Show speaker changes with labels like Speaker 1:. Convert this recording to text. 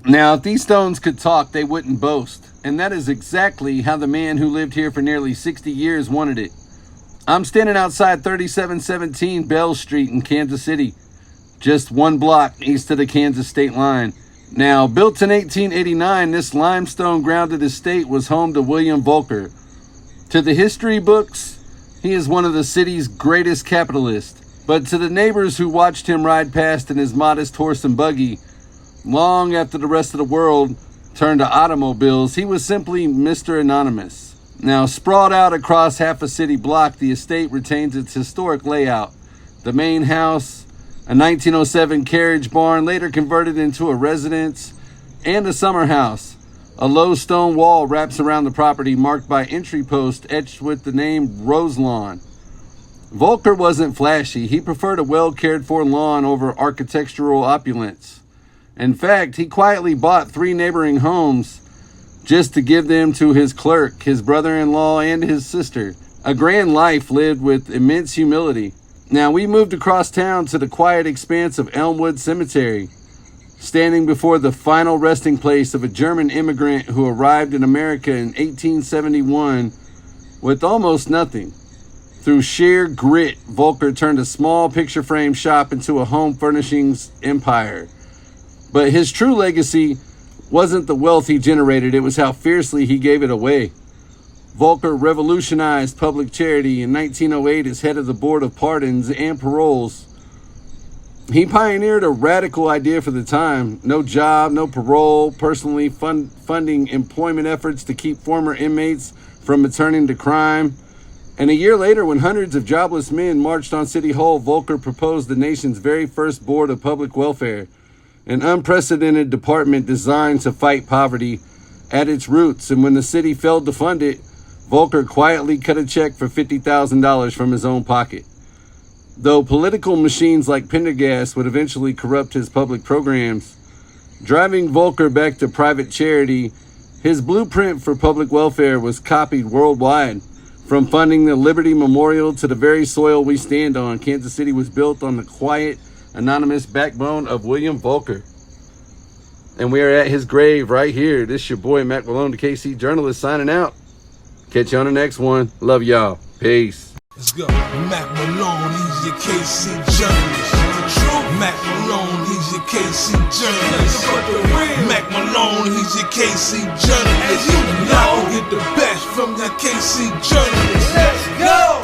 Speaker 1: Now, if these stones could talk, they wouldn't boast. And that is exactly how the man who lived here for nearly 60 years wanted it. I'm standing outside 3717 Bell Street in Kansas City, just one block east of the Kansas state line. Now, built in 1889, this limestone grounded estate was home to William Volker. To the history books, he is one of the city's greatest capitalists. But to the neighbors who watched him ride past in his modest horse and buggy, long after the rest of the world turned to automobiles, he was simply Mr. Anonymous. Now, sprawled out across half a city block, the estate retains its historic layout. The main house, a 1907 carriage barn, later converted into a residence, and a summer house. A low stone wall wraps around the property, marked by entry posts etched with the name Roselawn. Volker wasn't flashy. He preferred a well-cared-for lawn over architectural opulence. In fact, he quietly bought 3 neighboring homes just to give them to his clerk, his brother-in-law, and his sister. A grand life lived with immense humility. Now, we moved across town to the quiet expanse of Elmwood Cemetery, standing before the final resting place of a German immigrant who arrived in America in 1871 with almost nothing. Through sheer grit, Volker turned a small picture frame shop into a home furnishings empire. But his true legacy wasn't the wealth he generated, it was how fiercely he gave it away. Volker revolutionized public charity in 1908 as head of the Board of Pardons and Paroles. He pioneered a radical idea for the time: no job, no parole, personally funding employment efforts to keep former inmates from returning to crime. And a year later, when hundreds of jobless men marched on City Hall, Volker proposed the nation's very first Board of Public Welfare, an unprecedented department designed to fight poverty at its roots. And when the city failed to fund it, Volker quietly cut a check for $50,000 from his own pocket. Though political machines like Pendergast would eventually corrupt his public programs, driving Volker back to private charity, his blueprint for public welfare was copied worldwide. From funding the Liberty Memorial to the very soil we stand on, Kansas City was built on the quiet, anonymous backbone of William Volker. And we are at his grave right here. This is your boy, Mack Malone, the KC Journalist, signing out. Catch you on the next one. Love y'all. Peace.
Speaker 2: Let's go. Mack Malone, he's your KC Journalist. Mack Malone, he's your KC Journalist. Mack Malone, he's your KC Journalist. And y'all get the best from that KC Journalist. Let's go.